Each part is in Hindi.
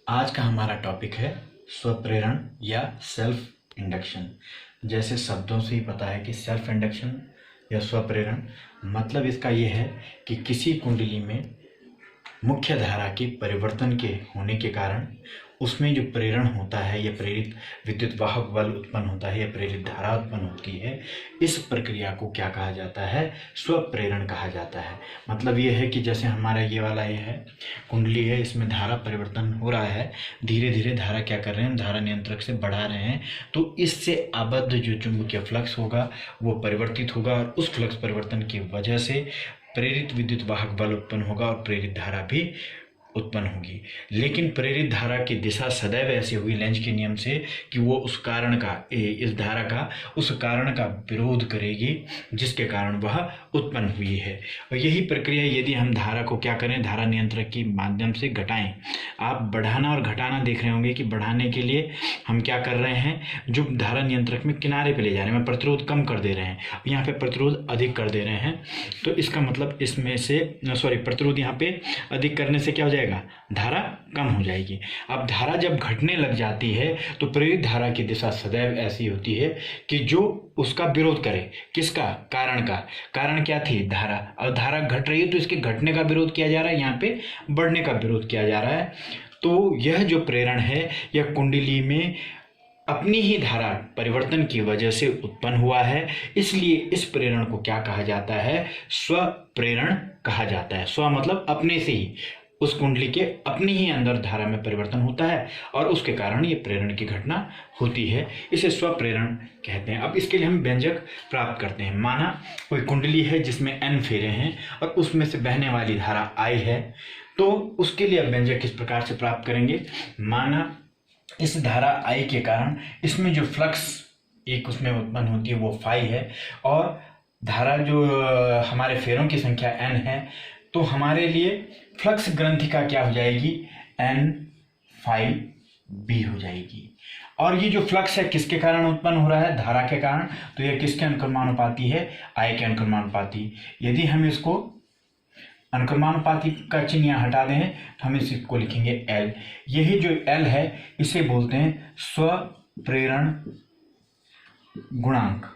आज का हमारा टॉपिक है स्वप्रेरण या सेल्फ इंडक्शन। जैसे शब्दों से ही पता है कि सेल्फ इंडक्शन या स्वप्रेरण मतलब इसका ये है कि किसी कुंडली में मुख्य धारा के परिवर्तन के होने के कारण उसमें जो प्रेरण होता है या प्रेरित विद्युत वाहक बल उत्पन्न होता है या प्रेरित धारा उत्पन्न होती है, इस प्रक्रिया को क्या कहा जाता है? स्वप्रेरण कहा जाता है। मतलब ये है कि जैसे हमारा ये वाला ये है कुंडली है, इसमें धारा परिवर्तन हो रहा है, धीरे धीरे धारा क्या कर रहे हैं, धारा नियंत्रक से बढ़ा रहे हैं, तो इससे आबद्ध जो चुंबकीय फ्लक्स होगा वो परिवर्तित होगा और उस फ्लक्स परिवर्तन की वजह से प्रेरित विद्युत वाहक बल उत्पन्न होगा और प्रेरित धारा भी उत्पन्न होगी। लेकिन प्रेरित धारा की दिशा सदैव ऐसी होगी लेंज के नियम से कि वो उस कारण का, इस धारा का उस कारण का विरोध करेगी जिसके कारण वह उत्पन्न हुई है। और यही प्रक्रिया यदि हम धारा को क्या करें, धारा नियंत्रक के माध्यम से घटाएं। आप बढ़ाना और घटाना देख रहे होंगे कि बढ़ाने के लिए हम क्या कर रहे हैं, जो धारा नियंत्रक में किनारे पे ले जा रहे हैं, प्रतिरोध कम कर दे रहे हैं, यहाँ पे प्रतिरोध अधिक कर दे रहे हैं। तो इसका मतलब इसमें से प्रतिरोध यहाँ पे अधिक करने से क्या हो जाएगा, धारा कम हो जाएगी। अब धारा जब घटने लग जाती है तो प्रेरित धारा की दिशा सदैव ऐसी होती है कि जो उसका विरोध करे। किसका? कारण का। कारण क्या थी? धारा। और धारा घट रही है तो इसके घटने का विरोध किया जा रहा है, यहाँ पे बढ़ने का विरोध किया जा रहा है। तो यह जो प्रेरण है यह कुंडली में अपनी ही धारा परिवर्तन की वजह से उत्पन्न हुआ है, इसलिए इस प्रेरण को क्या कहा जाता है? स्वप्रेरण कहा जाता है। स्व मतलब अपने से ही, उस कुंडली के अपनी ही अंदर धारा में परिवर्तन होता है और उसके कारण ये प्रेरण की घटना होती है, इसे स्वप्रेरण कहते हैं। अब इसके लिए हम व्यंजक प्राप्त करते हैं। माना कोई कुंडली है जिसमें n फेरे हैं और उसमें से बहने वाली धारा I है, तो उसके लिए अब व्यंजक किस प्रकार से प्राप्त करेंगे? माना इस धारा I के कारण इसमें जो फ्लक्स एक उसमें उत्पन्न होती है वो फाई है और धारा जो हमारे फेरों की संख्या n है, तो हमारे लिए फ्लक्स ग्रंथि का क्या हो जाएगी? n फाई b हो जाएगी। और ये जो फ्लक्स है किसके कारण उत्पन्न हो रहा है? धारा के कारण। तो यह किसके अनुक्रमानुपाती है? I के अनुक्रमानुपाती। यदि हम इसको अनुक्रमानुपाती का चिन्ह यहाँ हटा दें तो हम इसको लिखेंगे L। यही जो L है इसे बोलते हैं स्वप्रेरण गुणांक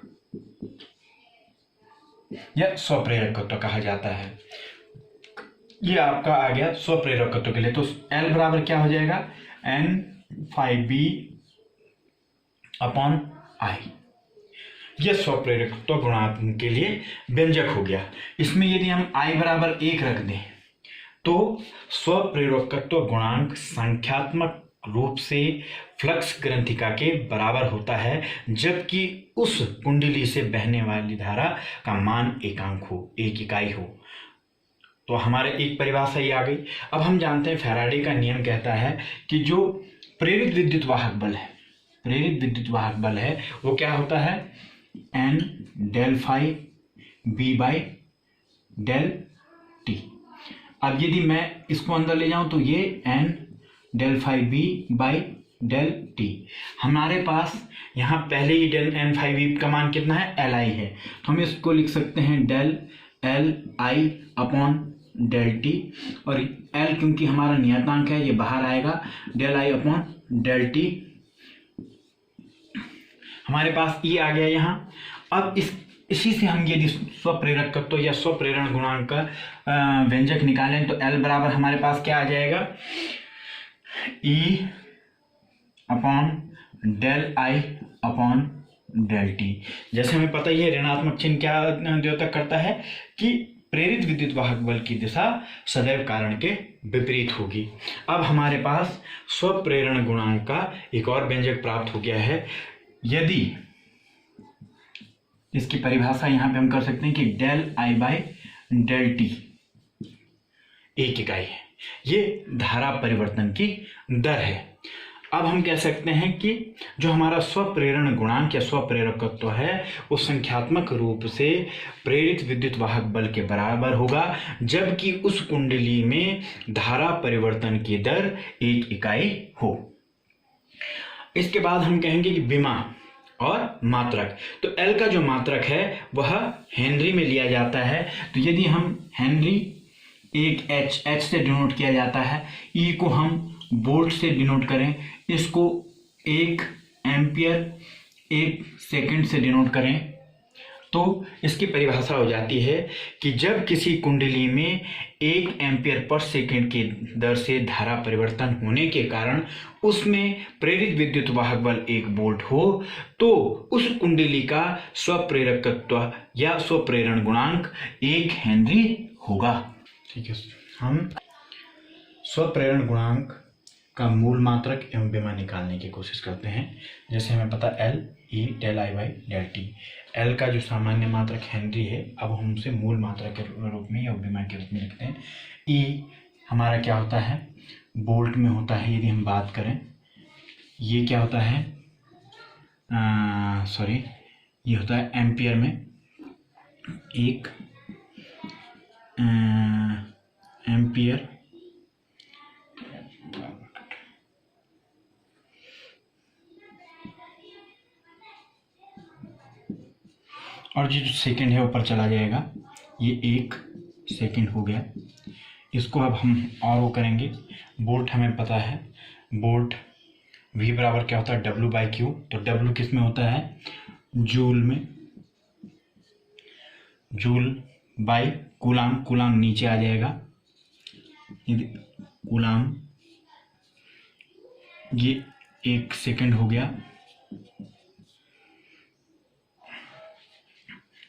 या स्वप्रेरकत्व कहा जाता है। ये आपका आ गया स्वप्रेरकत्व के लिए। तो L बराबर क्या हो जाएगा? n phi b upon I। यह स्वप्रेरकत्व गुणांक के लिए व्यंजक हो गया। इसमें यदि हम I बराबर 1 रख दें तो स्वप्रेरकत्व गुणांक संख्यात्मक रूप से फ्लक्स ग्रंथिका के बराबर होता है, जबकि उस कुंडली से बहने वाली धारा का मान एकांक हो, एक इकाई हो। तो हमारे एक परिभाषा ही आ गई। अब हम जानते हैं फैराडे का नियम कहता है कि जो प्रेरित विद्युत वाहक बल है, प्रेरित विद्युत वाहक बल है वो क्या होता है? n del phi b by del t। अब यदि मैं इसको अंदर ले जाऊं तो ये n del phi b by del t। हमारे पास यहाँ पहले ही डेल n फाई b का मान कितना है? Li है, तो हम इसको लिख सकते हैं del Li upon del T, और L क्योंकि हमारा नियतांक है ये बाहर आएगा, del I upon del T. हमारे पास E आ गया यहाँ। अब इसी से हम यदि स्वप्रेरकत्व या स्वप्रेरण गुणांक का व्यंजक निकालें तो L बराबर हमारे पास क्या आ जाएगा? E upon del I upon del T. जैसे हमें पता ही है ऋणात्मक चिन्ह क्या द्योतक करता है कि प्रेरित विद्युत वाहक बल की दिशा सदैव कारण के विपरीत होगी। अब हमारे पास स्वप्रेरण गुणांक का एक और व्यंजक प्राप्त हो गया है। यदि इसकी परिभाषा यहां पे हम कर सकते हैं कि del I by del t एक इकाई है, ये धारा परिवर्तन की दर है। अब हम कह सकते हैं कि जो हमारा स्वप्रेरण गुणांक या स्वप्रेरकत्व है वो संख्यात्मक रूप से प्रेरित विद्युत वाहक बल के बराबर होगा, जबकि उस कुंडली में धारा परिवर्तन की दर एक इकाई हो। इसके बाद हम कहेंगे कि विमा और मात्रक। तो L का जो मात्रक है वह हेनरी में लिया जाता है। तो यदि हम हेनरी एक H से डिनोट किया जाता है, E को हम वोल्ट से डिनोट करें, इसको 1 एम्पियर 1 सेकंड से डिनोट करें, तो इसकी परिभाषा हो जाती है कि जब किसी कुंडली में 1 एम्पियर पर सेकंड की दर से धारा परिवर्तन होने के कारण उसमें प्रेरित विद्युत वाहक बल 1 वोल्ट हो, तो उस कुंडली का स्वप्रेरकत्व या स्वप्रेरण गुणांक 1 हेनरी होगा। ठीक है, हम स्वप्रेरण गुणांक का मूल मात्रक एवं विमा निकालने की कोशिश करते हैं। जैसे हमें पता L E del I by del T, L का जो सामान्य मात्रक हेनरी है, अब हम उसे मूल मात्रक के रूप में या विमा के रूप में लिखते हैं। E हमारा क्या होता है, वोल्ट में होता है। यदि हम बात करें, ये क्या होता है, ये होता है एम्पियर में। 1 एम्पियर और ये जो सेकंड है ऊपर चला जाएगा, ये 1 सेकंड हो गया। इसको अब हम और वो करेंगे। वोल्ट हमें पता है, वोल्ट V बराबर क्या होता है, W बाई क्यू। तो W किस में होता है, जूल में, जूल बाई कूलाम। कूलाम नीचे आ जाएगा, कूलाम, ये 1 सेकंड हो गया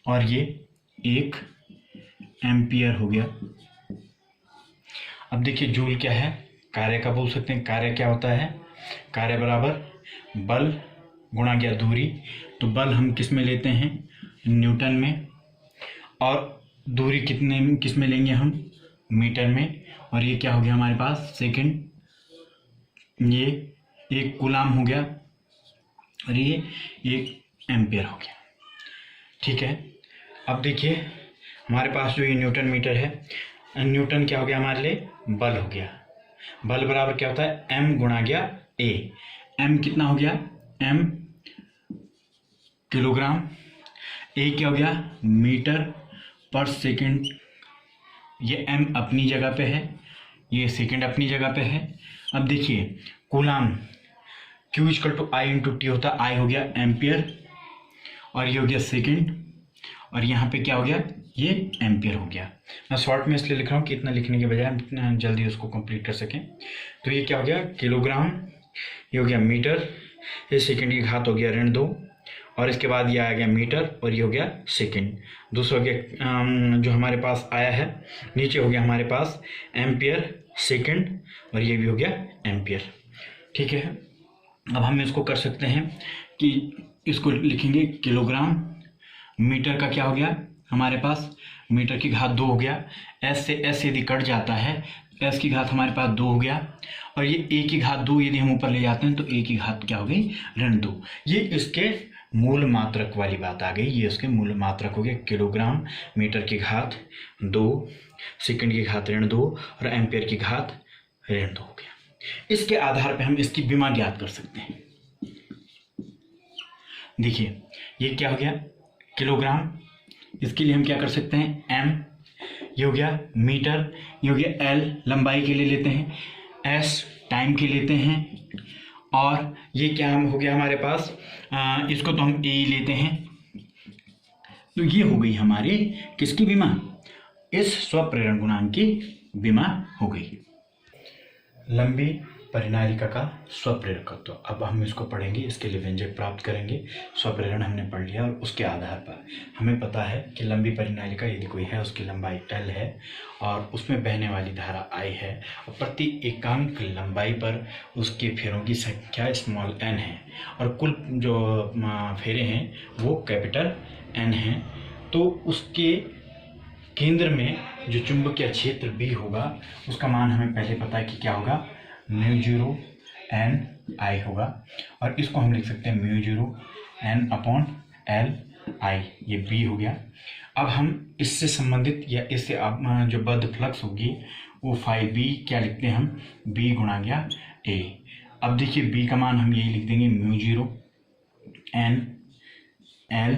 और ये 1 एम्पियर हो गया। अब देखिए जूल क्या है, कार्य का बोल सकते हैं। कार्य क्या होता है, कार्य बराबर बल गुणा गया दूरी। तो बल हम किस में लेते हैं, न्यूटन में, और दूरी किस में लेंगे हम, मीटर में। और ये क्या हो गया हमारे पास, सेकंड। ये 1 कूलाम हो गया और ये 1 एम्पियर हो गया। ठीक है, अब देखिए हमारे पास जो ये न्यूटन मीटर है, न्यूटन क्या हो गया हमारे लिए, बल हो गया। बल बराबर क्या होता है, m गुणा गया a। m कितना हो गया, m किलोग्राम, a क्या हो गया, मीटर पर सेकंड। ये m अपनी जगह पे है, ये सेकंड अपनी जगह पे है। अब देखिए coulomb, q equal to I into t होता है। I हो गया एम्पियर और ये हो गया सेकंड, और यहाँ पे क्या हो गया, ये एम्पियर हो गया। मैं शॉर्ट में इसलिए लिख रहा हूँ कि इतना लिखने के बजाय हम इतना जल्दी उसको कंप्लीट कर सकें। तो ये क्या हो गया, किलोग्राम, ये हो गया मीटर, ये सेकंड की घात हो गया ऋण 2, और इसके बाद ये आ गया मीटर और ये हो गया सेकंड। दूसरा हो गया जो हमारे पास आया है नीचे हो गया हमारे पास एम्पियर सेकंड, और ये भी हो गया एम्पियर। ठीक है, अब हम इसको कर सकते हैं कि इसको लिखेंगे किलोग्राम। मीटर का क्या हो गया हमारे पास, मीटर की घात 2 हो गया। एस से एस यदि कट जाता है, एस की घात हमारे पास 2 हो गया, और ये ए की घात 2 यदि हम ऊपर ले जाते हैं तो ए की घात क्या हो गई, ऋण 2। ये इसके मूल मात्रक वाली बात आ गई। ये इसके मूल मात्रक हो गए, किलोग्राम, मीटर की घात 2, सेकंड की घात ऋण 2 और एम्पियर की घात ऋण 2 हो गया। इसके आधार पर हम इसकी विमा ज्ञात कर सकते हैं। देखिए ये क्या हो गया, किलोग्राम, इसके लिए हम क्या कर सकते हैं, m, ये हो गया मीटर, ये हो गया l, लंबाई के लिए लेते हैं, s टाइम के लेते हैं, और ये क्या हो गया हमारे पास, इसको तो हम a लेते हैं। तो ये हो गई हमारी किसकी विमा, इस स्वप्रेरण गुणांक की विमा हो गई। लंबी परिनालिका का स्वप्रेरकत्व, अब हम इसको पढ़ेंगे, इसके लिए व्यंजक प्राप्त करेंगे। स्वप्रेरण हमने पढ़ लिया और उसके आधार पर हमें पता है कि लंबी परिनालिका यदि कोई है, उसकी लंबाई L है और उसमें बहने वाली धारा I है, और प्रति एकांक लंबाई पर उसके फेरों की संख्या स्मॉल n है, और कुल जो फेरे हैं वो कैपिटल N हैं। तो उसके केंद्र में जो चुंबकीय क्षेत्र B होगा, उसका मान हमें पहले पता है कि क्या होगा, μ0 n I होगा, और इसको हम लिख सकते हैं μ0 n अपॉन L I, ये B हो गया। अब हम इससे संबंधित या इससे जो बद्ध फ्लक्स होगी वो फाई B क्या लिखते हैं हम, B गुणा गया A। अब देखिए B का मान हम यही लिख देंगे μ0 n L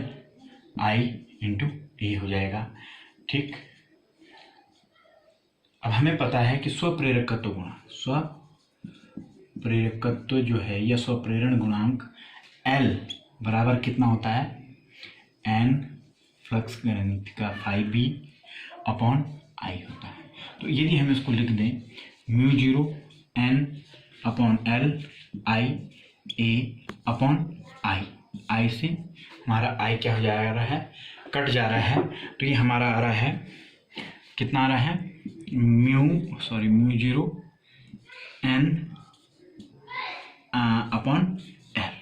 I into A हो जाएगा। ठीक, अब हमें पता है कि स्वप्रेरकत्व गुणांक, स्वप्रेरकत्व जो है या स्वप्रेरण गुणांक L बराबर कितना होता है, N फ्लक्स घनत्व का फाई बी अपॉन आई होता है। तो यदि हम इसको लिख दें mu zero N upon L I A upon I से हमारा आई क्या हो जा रहा है, कट जा रहा है। तो ये हमारा आ रहा है, कितना आ रहा है, mu zero N upon L।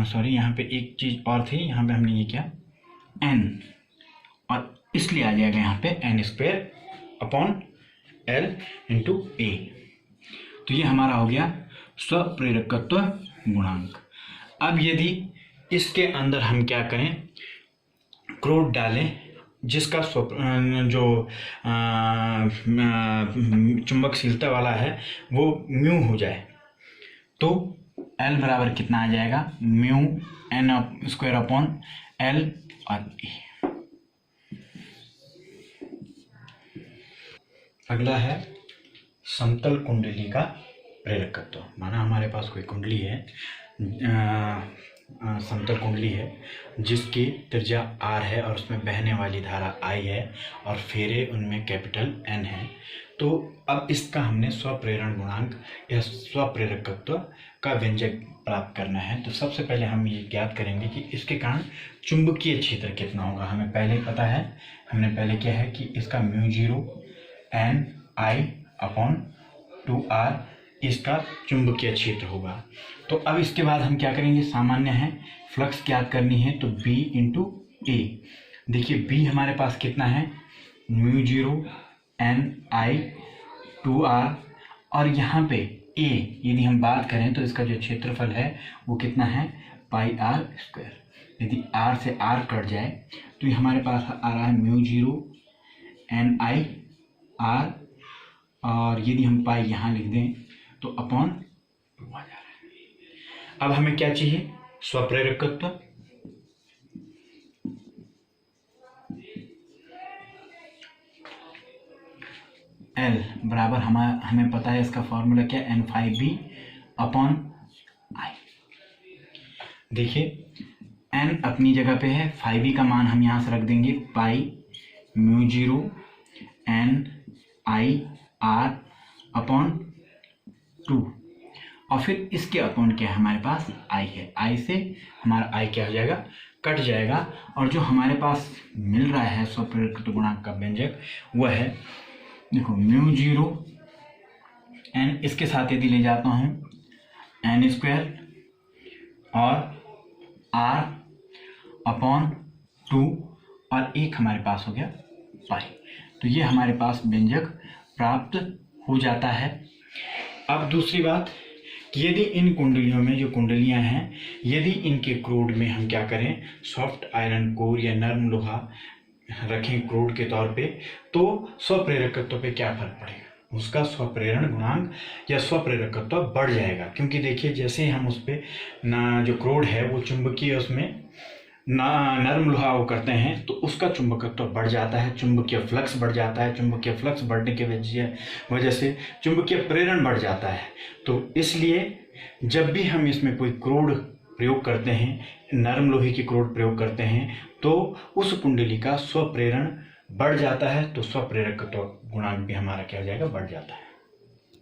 Sorry यहाँ पे एक चीज़ और थी, यहाँ पे हमने ये क्या N, और इसलिए आ जाएगा यहाँ पे N square upon L into A. तो ये हमारा हो गया स्वप्रेरकत्व गुणांक। अब यदि इसके अंदर हम क्या करें, क्रोध डालें जिसका जो चुंबकशीलता वाला है वो म्यू हो जाए, तो L बराबर कितना आ जाएगा, mu N square upon L और ए। अगला है समतल कुंडली का प्रेरकत्व। माना हमारे पास कोई कुंडली है, समतल कुंडली है जिसकी त्रिज्या R है और उसमें बहने वाली धारा I है और फेरे उनमें कैपिटल N है। तो अब इसका हमने स्वप्रेरण गुणांक या स्वप्रेरकत्व का व्यंजक प्राप्त करना है। तो सबसे पहले हम ये ज्ञात करेंगे कि इसके कारण चुंबकीय क्षेत्र कितना होगा। हमें पहले ही पता है, हमने पहले क्या है कि इसका म्यू जीरो N आई अपॉन 2R इसका चुंबकीय क्षेत्र होगा। तो अब इसके बाद हम क्या करेंगे, सामान्य है, फ्लक्स ज्ञात करनी है, तो B इंटू ए। देखिए B हमारे पास कितना है, म्यू जीरो N आई 2R, और यहाँ पे A यदि हम बात करें तो इसका जो क्षेत्रफल है वो कितना है, पाई आर स्क्वायर। यदि R से R कट जाए तो ये हमारे पास आ रहा है म्यू जीरो N आई R, और यदि हम पाई यहाँ लिख दें तो अपॉन 2 आ जा रहा है। अब हमें क्या चाहिए, स्वप्रेरकत्व। L बराबर हमें पता है इसका फॉर्मूला क्या, N phi B upon I. देखिए N अपनी जगह पे है, फाई बी का मान हम यहाँ से रख देंगे पाई म्यू जीरो N आई R अपॉन 2, और फिर इसके अपॉन क्या है हमारे पास I है, I से हमारा I क्या हो जाएगा, कट जाएगा। और जो हमारे पास मिल रहा है स्वप्रेरकत्व गुणांक का व्यंजक वह है, देखो म्यू जीरो N, इसके साथ यदि ले जाता हूँ N स्क्वायर और R अपॉन 2 और एक हमारे पास हो गया पाई। तो ये हमारे पास व्यंजक प्राप्त हो जाता है। अब दूसरी बात, यदि इन कुंडलियों में जो कुंडलियां हैं, यदि इनके क्रोड में हम क्या करें, सॉफ्ट आयरन कोर या नर्म लोहा रखें क्रोड के तौर पे, तो स्वप्रेरकत्व पे क्या फर्क पड़ेगा, उसका स्वप्रेरण गुणांक या स्वप्रेरकत्व बढ़ जाएगा। क्योंकि देखिए जैसे हम उस पर जो क्रोड है वो चुंबकीय, उसमें नर्म लोहा वो करते हैं तो उसका चुंबकत्व बढ़ जाता है, चुंबकीय फ्लक्स बढ़ जाता है, चुंबकीय फ्लक्स बढ़ने के वजह से चुंबकीय प्रेरण बढ़ जाता है। तो इसलिए जब भी हम इसमें कोई क्रोड प्रयोग करते हैं, नरम लोहे की क्रोड प्रयोग करते हैं, तो उस कुंडली का स्वप्रेरण बढ़ जाता है, तो स्वप्रेरकत्व गुणांक भी हमारा क्या हो जाएगा, बढ़ जाता है।